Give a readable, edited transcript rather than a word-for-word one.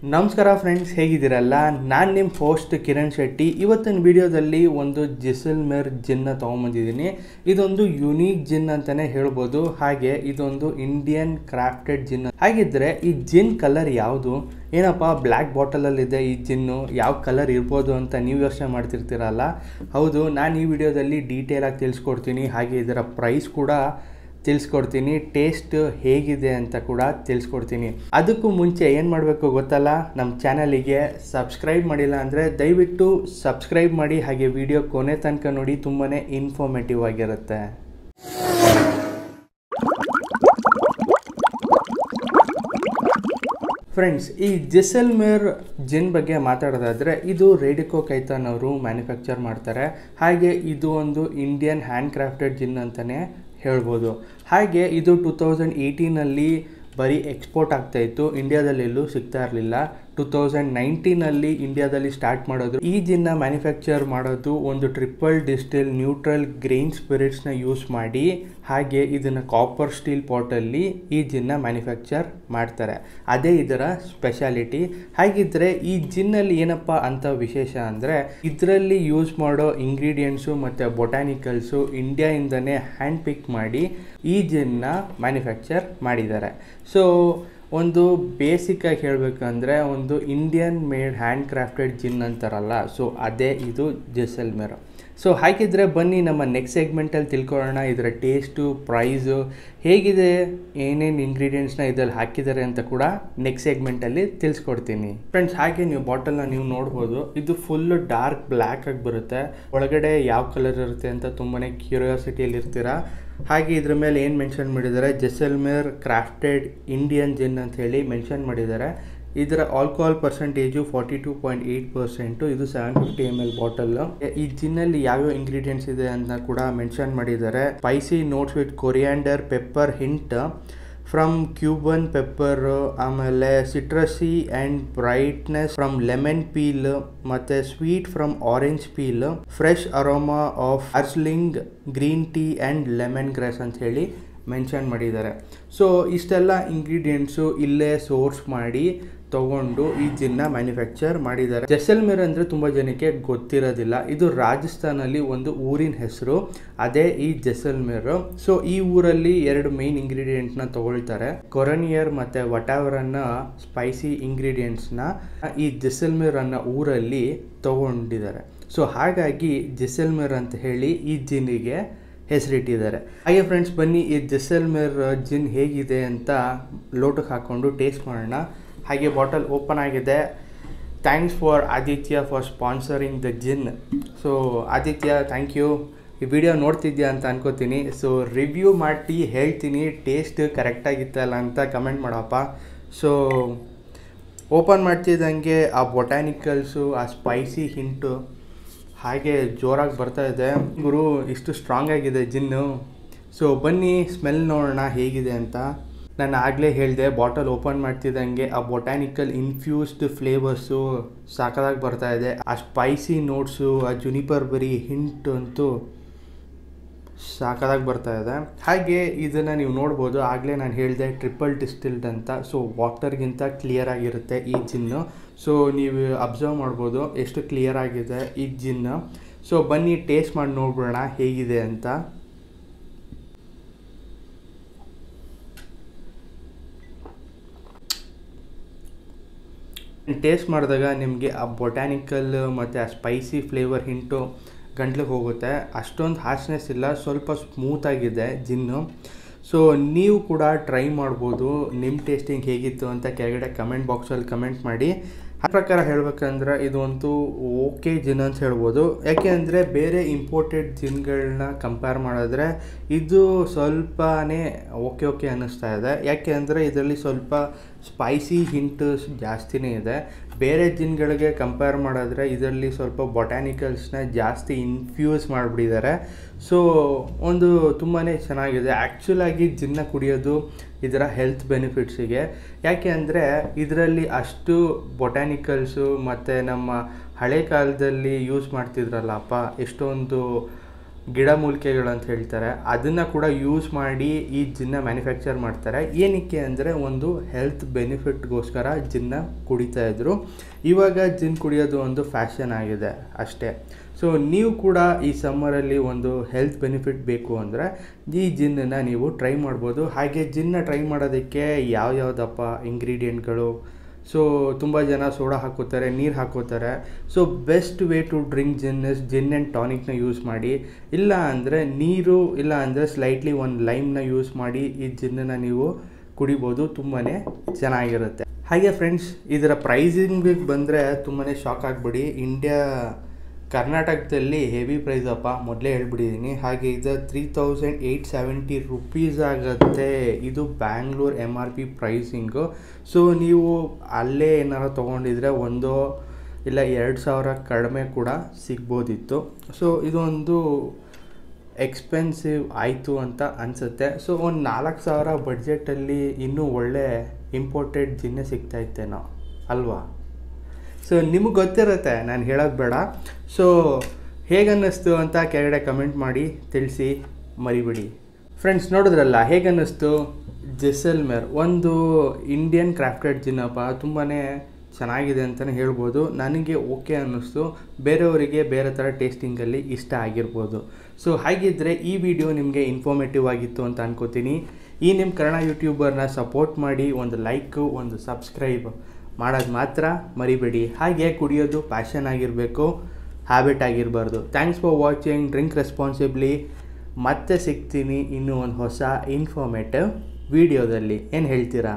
ನಮಸ್ಕಾರ ಫ್ರೆಂಡ್ಸ್, ಹೇಗಿದ್ದೀರಲ್ಲ? ನಾನು ನಿಮ್ಮ ಹೋಸ್ಟ್ ಕಿರಣ್ ಶೆಟ್ಟಿ. ಇವತ್ತಿನ ವಿಡಿಯೋದಲ್ಲಿ ಒಂದು ಜೈಸಲ್ಮೇರ್ ಜಿನ್ನ ತೊಗೊಂಬಂದಿದ್ದೀನಿ. ಇದೊಂದು ಯುನೀಕ್ ಜಿನ್ ಅಂತಲೇ ಹೇಳ್ಬೋದು. ಹಾಗೆ ಇದೊಂದು ಇಂಡಿಯನ್ ಕ್ರಾಫ್ಟೆಡ್ ಜಿನ್. ಹಾಗಿದ್ರೆ ಈ ಜಿನ್ ಕಲರ್ ಯಾವುದು? ಏನಪ್ಪ ಬ್ಲ್ಯಾಕ್ ಬಾಟಲಲ್ಲಿದೆ ಈ ಜಿನ್ನು, ಯಾವ ಕಲರ್ ಇರ್ಬೋದು ಅಂತ ನೀವು ಯೋಚನೆ ಮಾಡ್ತಿರ್ತೀರಲ್ಲ. ಹೌದು, ನಾನು ಈ ವಿಡಿಯೋದಲ್ಲಿ ಡೀಟೇಲಾಗಿ ತಿಳಿಸ್ಕೊಡ್ತೀನಿ. ಹಾಗೆ ಇದರ ಪ್ರೈಸ್ ಕೂಡ ತಿಳಿಸ್ಕೊಡ್ತೀನಿ, ಟೇಸ್ಟ್ ಹೇಗಿದೆ ಅಂತ ಕೂಡ ತಿಳಿಸ್ಕೊಡ್ತೀನಿ. ಅದಕ್ಕೂ ಮುಂಚೆ ಏನು ಮಾಡಬೇಕು ಗೊತ್ತಲ್ಲ, ನಮ್ಮ ಚಾನಲಿಗೆ ಸಬ್ಸ್ಕ್ರೈಬ್ ಮಾಡಿಲ್ಲ ಅಂದರೆ ದಯವಿಟ್ಟು ಸಬ್ಸ್ಕ್ರೈಬ್ ಮಾಡಿ. ಹಾಗೆ ವಿಡಿಯೋ ಕೊನೆ ತನಕ ನೋಡಿ, ತುಂಬಾ ಇನ್ಫಾರ್ಮೇಟಿವ್ ಆಗಿರುತ್ತೆ. ಫ್ರೆಂಡ್ಸ್, ಈ ಜೈಸಲ್ಮೇರ್ ಜಿನ್ ಬಗ್ಗೆ ಮಾತಾಡೋದಾದರೆ ಇದು ರೇಡಿಕೋ ಖೈತಾನ್ ಅವರು ಮ್ಯಾನುಫ್ಯಾಕ್ಚರ್ ಮಾಡ್ತಾರೆ. ಹಾಗೆ ಇದು ಒಂದು ಇಂಡಿಯನ್ ಹ್ಯಾಂಡ್ ಕ್ರಾಫ್ಟೆಡ್ ಜಿನ್ ಅಂತಲೇ ಹೇಳ್ಬೋದು. ಹಾಗೆ ಇದು 2018ನಲ್ಲಿ ಬರೀ ಎಕ್ಸ್ಪೋರ್ಟ್ ಆಗ್ತಾಯಿತ್ತು, ಇಂಡಿಯಾದಲ್ಲಿ ಎಲ್ಲೂ ಸಿಗ್ತಾ ಇರಲಿಲ್ಲ. 2019ನಲ್ಲಿ ಇಂಡಿಯಾದಲ್ಲಿ ಸ್ಟಾರ್ಟ್ ಮಾಡೋದು. ಈ ಜಿನ್ನ ಮ್ಯಾನುಫ್ಯಾಕ್ಚರ್ ಮಾಡೋದು ಒಂದು ಟ್ರಿಪಲ್ ಡಿಸ್ಟಿಲ್ ನ್ಯೂಟ್ರಲ್ ಗ್ರೈನ್ ಸ್ಪಿರಿಟ್ಸ್ನ ಯೂಸ್ ಮಾಡಿ. ಹಾಗೆ ಇದನ್ನು ಕಾಪರ್ ಸ್ಟೀಲ್ ಪಾಟಲ್ಲಿ ಈ ಜಿನ್ನ ಮ್ಯಾನುಫ್ಯಾಕ್ಚರ್ ಮಾಡ್ತಾರೆ. ಅದೇ ಇದರ ಸ್ಪೆಷಾಲಿಟಿ. ಹಾಗಿದ್ರೆ ಈ ಜಿನ್ನಲ್ಲಿ ಏನಪ್ಪ ಅಂತ ವಿಶೇಷ ಅಂದರೆ, ಇದರಲ್ಲಿ ಯೂಸ್ ಮಾಡೋ ಇಂಗ್ರೀಡಿಯೆಂಟ್ಸು ಮತ್ತು ಬೊಟಾನಿಕಲ್ಸು ಇಂಡಿಯಾಯಿಂದನೇ ಹ್ಯಾಂಡ್ ಪಿಕ್ ಮಾಡಿ ಈ ಜಿನ್ನ ಮ್ಯಾನುಫ್ಯಾಕ್ಚರ್ ಮಾಡಿದ್ದಾರೆ. ಸೊ ಒಂದು ಬೇಸಿಕ್ಕಾಗಿ ಹೇಳಬೇಕಂದ್ರೆ ಒಂದು ಇಂಡಿಯನ್ ಮೇಡ್ ಹ್ಯಾಂಡ್ ಕ್ರಾಫ್ಟೆಡ್ ಜಿನ್ ಅಂತಾರಲ್ಲ, ಸೊ ಅದೇ ಇದು ಜೈಸಲ್ಮೇರ್. ಸೊ ಹಾಗಿದ್ರೆ ಬನ್ನಿ ನಮ್ಮ ನೆಕ್ಸ್ಟ್ ಸೆಗ್ಮೆಂಟಲ್ಲಿ ತಿಳ್ಕೊಳ್ಳೋಣ. ಇದರ ಟೇಸ್ಟು, ಪ್ರೈಸು ಹೇಗಿದೆ, ಏನೇನು ಇಂಗ್ರೀಡಿಯೆಂಟ್ಸ್ನ ಇದರಲ್ಲಿ ಹಾಕಿದ್ದಾರೆ ಅಂತ ಕೂಡ ನೆಕ್ಸ್ಟ್ ಸೆಗ್ಮೆಂಟಲ್ಲಿ ತಿಳಿಸ್ಕೊಡ್ತೀನಿ. ಫ್ರೆಂಡ್ಸ್, ಹಾಗೆ ನೀವು ಬಾಟಲ್ನ ನೀವು ನೋಡ್ಬೋದು. ಇದು ಫುಲ್ಲು ಡಾರ್ಕ್ ಬ್ಲ್ಯಾಕ್ ಆಗಿ ಬರುತ್ತೆ. ಒಳಗಡೆ ಯಾವ ಕಲರ್ ಇರುತ್ತೆ ಅಂತ ತುಂಬಾ ಕ್ಯೂರಿಯಾಸಿಟಿಯಲ್ಲಿ ಇರ್ತೀರಾ. ಹಾಗೆ ಇದ್ರ ಮೇಲೆ ಏನು ಮೆನ್ಷನ್ ಮಾಡಿದ್ದಾರೆ, ಜೈಸಲ್ಮೇರ್ ಕ್ರಾಫ್ಟೆಡ್ ಇಂಡಿಯನ್ ಜಿನ್ ಅಂತ ಹೇಳಿ ಮೆನ್ಷನ್ ಮಾಡಿದ್ದಾರೆ. ಇದರ ಆಲ್ಕೋಹಾಲ್ ಪರ್ಸೆಂಟೇಜು 42.8%. ಇದು 750 ml ಬಾಟಲ್. ಈ ಜಿನ್ನಲ್ಲಿ ಯಾವ್ಯಾವ ಇಂಗ್ರೀಡಿಯೆಂಟ್ಸ್ ಇದೆ ಅಂತ ಕೂಡ ಮೆನ್ಷನ್ ಮಾಡಿದ್ದಾರೆ. Spicy notes with coriander, pepper hint from Cuban pepper, ಆಮೇಲೆ citrusy and brightness from lemon peel, ಮತ್ತು sweet from orange peel, fresh aroma of Darjeeling green tea and lemon grass ಅಂತ ಹೇಳಿ ಮೆನ್ಷನ್ ಮಾಡಿದ್ದಾರೆ. ಸೊ ಇಷ್ಟೆಲ್ಲ ಇಂಗ್ರೀಡಿಯೆಂಟ್ಸು ಇಲ್ಲೇ source ಮಾಡಿ ತಗೊಂಡು ಈ ಜಿನ್ನ ಮ್ಯಾನುಫ್ಯಾಕ್ಚರ್ ಮಾಡಿದ್ದಾರೆ. ಜೈಸಲ್ಮೇರ್ ಅಂದರೆ ತುಂಬ ಜನಕ್ಕೆ ಗೊತ್ತಿರೋದಿಲ್ಲ. ಇದು ರಾಜಸ್ಥಾನಲ್ಲಿ ಒಂದು ಊರಿನ ಹೆಸರು, ಅದೇ ಈ ಜೈಸಲ್ಮೇರ್. ಸೊ ಈ ಊರಲ್ಲಿ ಎರಡು ಮೇನ್ ಇಂಗ್ರೀಡಿಯೆಂಟ್ನ ತಗೊಳ್ತಾರೆ. ಕೊರನಿಯರ್ ಮತ್ತು ವಟಾವರನ್ನ ಸ್ಪೈಸಿ ಇಂಗ್ರೀಡಿಯೆಂಟ್ಸ್ನ ಈ ಜೈಸಲ್ಮೇರ್ ಅನ್ನೋ ಊರಲ್ಲಿ ತಗೊಂಡಿದ್ದಾರೆ. ಸೊ ಹಾಗಾಗಿ ಜೈಸಲ್ಮೇರ್ ಅಂತ ಹೇಳಿ ಈ ಜಿನ್ನಿಗೆ ಹೆಸರಿಟ್ಟಿದ್ದಾರೆ. ಹಾಗೆ ಫ್ರೆಂಡ್ಸ್, ಬನ್ನಿ ಈ ಜೈಸಲ್ಮೇರ್ ಜಿನ್ ಹೇಗಿದೆ ಅಂತ ಲೋಟಕ್ಕೆ ಹಾಕ್ಕೊಂಡು ಟೇಸ್ಟ್ ಮಾಡೋಣ. ಹಾಗೆ ಬಾಟಲ್ ಓಪನ್ ಆಗಿದೆ. Thanks for Aditya for sponsoring the gin. So Aditya, thank you. ಈ ವಿಡಿಯೋ ನೋಡ್ತಿದ್ಯಾ ಅಂತ ಅನ್ಕೋತೀನಿ. ಸೊ ರಿವ್ಯೂ ಮಾಡಿ ಹೇಳ್ತೀನಿ, ಟೇಸ್ಟ್ ಕರೆಕ್ಟಾಗಿತ್ತಲ್ಲ ಅಂತ ಕಮೆಂಟ್ ಮಾಡಪ್ಪ. ಸೊ ಓಪನ್ ಮಾಡ್ತಿದ್ದಂಗೆ ಆ ಬೊಟಾನಿಕಲ್ಸು, ಆ ಸ್ಪೈಸಿ ಹಿಂಟು ಹಾಗೆ ಜೋರಾಗಿ ಬರ್ತಾ ಇದೆ. ಗುರು, ಇಷ್ಟು ಸ್ಟ್ರಾಂಗ್ ಆಗಿದೆ ಜಿನ್ನು. ಸೊ ಬನ್ನಿ ಸ್ಮೆಲ್ ನೋಡೋಣ ಹೇಗಿದೆ ಅಂತ. ನಾನು ಆಗಲೇ ಹೇಳಿದೆ, ಬಾಟಲ್ ಓಪನ್ ಮಾಡ್ತಿದ್ದಂಗೆ ಆ ಬೊಟಾನಿಕಲ್ ಇನ್ಫ್ಯೂಸ್ಡ್ ಫ್ಲೇವರ್ಸು ಸಾಕಾಗಿ ಬರ್ತಾ ಇದೆ. ಆ ಸ್ಪೈಸಿ ನೋಟ್ಸು, ಆ ಜುನಿಪರ್ ಬೆರಿ ಹಿಂಟ್ ಅಂತೂ ಸಾಕಾಗಿ ಬರ್ತಾ ಇದೆ. ಹಾಗೆ ಇದನ್ನು ನೀವು ನೋಡ್ಬೋದು, ಆಗಲೇ ನಾನು ಹೇಳಿದೆ ಟ್ರಿಪಲ್ ಡಿಸ್ಟಿಲ್ಡ್ ಅಂತ. ಸೊ ವಾಟರ್ಗಿಂತ ಕ್ಲಿಯರ್ ಆಗಿರುತ್ತೆ ಈ ಜಿನ್ನು. ಸೊ ನೀವು ಅಬ್ಸರ್ವ್ ಮಾಡ್ಬೋದು ಎಷ್ಟು ಕ್ಲಿಯರ್ ಆಗಿದೆ ಈ ಜಿನ್ನು. ಸೊ ಬನ್ನಿ ಟೇಸ್ಟ್ ಮಾಡಿ ನೋಡ್ಬಿಡೋಣ ಹೇಗಿದೆ ಅಂತ. ಟೇಸ್ಟ್ ಮಾಡಿದಾಗ ನಿಮಗೆ ಆ ಬೊಟಾನಿಕಲ್ ಮತ್ತು ಆ ಸ್ಪೈಸಿ ಫ್ಲೇವರ್ ಹಿಂಟು ಗಂಟ್ಲಿಗೆ ಹೋಗುತ್ತೆ. ಅಷ್ಟೊಂದು ಹಾರ್ಶ್ನೆಸ್ ಇಲ್ಲ, ಸ್ವಲ್ಪ ಸ್ಮೂತಾಗಿದೆ ಜಿನ್ನು. ಸೊ ನೀವು ಕೂಡ ಟ್ರೈ ಮಾಡ್ಬೋದು. ನಿಮ್ಮ ಟೇಸ್ಟಿಂಗ್ ಹೇಗಿತ್ತು ಅಂತ ಕೆಳಗಡೆ ಕಮೆಂಟ್ ಬಾಕ್ಸಲ್ಲಿ ಕಮೆಂಟ್ ಮಾಡಿ. ಆ ಪ್ರಕಾರ ಹೇಳಬೇಕಂದ್ರೆ ಇದಂತೂ ಓಕೆ ಜಿನ್ ಅಂತ ಹೇಳ್ಬೋದು. ಯಾಕೆ ಅಂದರೆ ಬೇರೆ ಇಂಪೋರ್ಟೆಡ್ ಜಿನ್ಗಳನ್ನ ಕಂಪೇರ್ ಮಾಡಿದ್ರೆ ಇದು ಸ್ವಲ್ಪನೇ ಓಕೆ ಅನ್ನಿಸ್ತಾ ಇದೆ. ಯಾಕೆ ಅಂದರೆ ಇದರಲ್ಲಿ ಸ್ವಲ್ಪ ಸ್ಪೈಸಿ ಹಿಂಟು ಜಾಸ್ತಿನೇ ಇದೆ. ಬೇರೆ ಜಿನ್ಗಳಿಗೆ ಕಂಪೇರ್ ಮಾಡಿದ್ರೆ ಇದರಲ್ಲಿ ಸ್ವಲ್ಪ ಬೊಟಾನಿಕಲ್ಸ್ನ ಜಾಸ್ತಿ ಇನ್ಫ್ಯೂಸ್ ಮಾಡಿಬಿಟ್ಟಿದ್ದಾರೆ. ಸೊ ಒಂದು ತುಂಬಾ ಚೆನ್ನಾಗಿದೆ. ಆ್ಯಕ್ಚುಲಾಗಿ ಜಿನ್ನ ಕುಡಿಯೋದು ಇದರ ಹೆಲ್ತ್ ಬೆನಿಫಿಟ್ಸಿಗೆ. ಯಾಕೆ ಅಂದರೆ ಇದರಲ್ಲಿ ಅಷ್ಟು ಬೊಟಾನಿಕಲ್ಸು ಮತ್ತು ನಮ್ಮ ಹಳೆ ಕಾಲದಲ್ಲಿ ಯೂಸ್ ಮಾಡ್ತಿದ್ರಲ್ಲಪ್ಪ, ಎಷ್ಟೊಂದು ಗಿಡಮೂಲಿಕೆಗಳು ಅಂತ ಹೇಳ್ತಾರೆ, ಅದನ್ನು ಕೂಡ ಯೂಸ್ ಮಾಡಿ ಈ ಜಿನ್ನ ಮ್ಯಾನುಫ್ಯಾಕ್ಚರ್ ಮಾಡ್ತಾರೆ. ಏನಕ್ಕೆ ಅಂದರೆ ಒಂದು ಹೆಲ್ತ್ ಬೆನಿಫಿಟ್ಗೋಸ್ಕರ ಜಿನ್ನ ಕುಡಿತಾ ಇದ್ರು. ಇವಾಗ ಜಿನ್ ಕುಡಿಯೋದು ಒಂದು ಫ್ಯಾಷನ್ ಆಗಿದೆ ಅಷ್ಟೇ. ಸೊ ನೀವು ಕೂಡ ಈ ಸಮ್ಮರಲ್ಲಿ ಒಂದು ಹೆಲ್ತ್ ಬೆನಿಫಿಟ್ ಬೇಕು ಅಂದರೆ ಈ ಜಿನ್ನನ್ನು ನೀವು ಟ್ರೈ ಮಾಡ್ಬೋದು. ಹಾಗೆ ಜಿನ್ನ ಟ್ರೈ ಮಾಡೋದಕ್ಕೆ ಯಾವ್ಯಾವುದಪ್ಪ ಇಂಗ್ರೀಡಿಯೆಂಟ್ಗಳು, ಸೊ ತುಂಬ ಜನ ಸೋಡಾ ಹಾಕೋತಾರೆ, ನೀರು ಹಾಕೋತಾರೆ. So best way to drink gin is gin and ಟಾನಿಕ್ನ ಯೂಸ್ ಮಾಡಿ, ಇಲ್ಲ ಅಂದರೆ ನೀರು, ಇಲ್ಲ ಅಂದರೆ ಸ್ಲೈಟ್ಲಿ ಒಂದು ಲೈಮ್ನ ಯೂಸ್ ಮಾಡಿ ಈ ಜಿನ್ನನ್ನು ನೀವು ಕುಡಿಬೋದು. ತುಂಬಾ ಚೆನ್ನಾಗಿರುತ್ತೆ. ಹಾಗೆ ಫ್ರೆಂಡ್ಸ್, ಇದರ ಪ್ರೈಸಿಂಗಿಗೆ ಬಂದರೆ ತುಂಬಾ ಶಾಕ್ ಆಗಿಬಿಡಿ. ಕರ್ನಾಟಕದಲ್ಲಿ ಹೆವಿ ಪ್ರೈಸ್ ಅಪ್ಪ, ಮೊದಲೇ ಹೇಳ್ಬಿಟ್ಟಿದ್ದೀನಿ. ಹಾಗೆ ಇದು 3870 ರುಪೀಸ್ ಆಗುತ್ತೆ. ಇದು ಬ್ಯಾಂಗ್ಳೂರ್ MRP ಪ್ರೈಸಿಂಗು. ಸೊ ನೀವು ಅಲ್ಲೇ ಏನಾರು ತೊಗೊಂಡಿದ್ರೆ ಒಂದು ಇಲ್ಲ 2000 ಕಡಿಮೆ ಕೂಡ ಸಿಗ್ಬೋದಿತ್ತು. ಸೊ ಇದೊಂದು ಎಕ್ಸ್ಪೆನ್ಸಿವ್ ಆಯಿತು ಅಂತ ಅನಿಸುತ್ತೆ. ಸೊ ಒಂದು 4000 ಬಡ್ಜೆಟಲ್ಲಿ ಇನ್ನೂ ಒಳ್ಳೆ ಇಂಪೋರ್ಟೆಡ್ ಜಿನ್ನೆ ಸಿಗ್ತಾಯಿತ್ತೇನೋ ಅಲ್ವಾ? ಸೊ ನಿಮಗೆ ಗೊತ್ತಿರುತ್ತೆ, ನಾನು ಹೇಳೋದು ಬೇಡ. ಸೊ ಹೇಗನ್ನಿಸ್ತು ಅಂತ ಕೆಳಗಡೆ ಕಮೆಂಟ್ ಮಾಡಿ ತಿಳಿಸಿ ಮರಿಬೇಡಿ. ಫ್ರೆಂಡ್ಸ್, ನೋಡಿದ್ರಲ್ಲ ಹೇಗನ್ನಿಸ್ತು ಜೈಸಲ್ಮೇರ್ ಒಂದು ಇಂಡಿಯನ್ ಕ್ರಾಫ್ಟೆಡ್ ಜಿನ್ನಪ್ಪ. ತುಂಬಾ ಚೆನ್ನಾಗಿದೆ ಅಂತಲೇ ಹೇಳ್ಬೋದು. ನನಗೆ ಓಕೆ ಅನ್ನಿಸ್ತು, ಬೇರೆಯವರಿಗೆ ಬೇರೆ ಥರ ಟೇಸ್ಟಿಂಗಲ್ಲಿ ಇಷ್ಟ ಆಗಿರ್ಬೋದು. ಸೊ ಹಾಗಿದ್ದರೆ ಈ ವಿಡಿಯೋ ನಿಮಗೆ ಇನ್ಫಾರ್ಮೇಟಿವ್ ಆಗಿತ್ತು ಅಂತ ಅನ್ಕೋತೀನಿ. ಈ ನಿಮ್ಮ ಕನ್ನಡ ಯೂಟ್ಯೂಬರ್ನ ಸಪೋರ್ಟ್ ಮಾಡಿ, ಒಂದು ಲೈಕು, ಒಂದು ಸಬ್ಸ್ಕ್ರೈಬ್ ಮಾಡೋದು ಮಾತ್ರ ಮರಿಬೇಡಿ. ಹಾಗೆ ಕುಡಿಯೋದು ಪ್ಯಾಷನ್ ಆಗಿರಬೇಕು, ಹ್ಯಾಬಿಟ್ ಆಗಿರಬಾರ್ದು. Thanks for watching. Drink responsibly. ಮತ್ತೆ ಸಿಗ್ತೀನಿ ಇನ್ನೂ ಒಂದು ಹೊಸ ಇನ್ಫಾರ್ಮೇಟಿವ್ ವಿಡಿಯೋದಲ್ಲಿ. ಏನು ಹೇಳ್ತೀರಾ?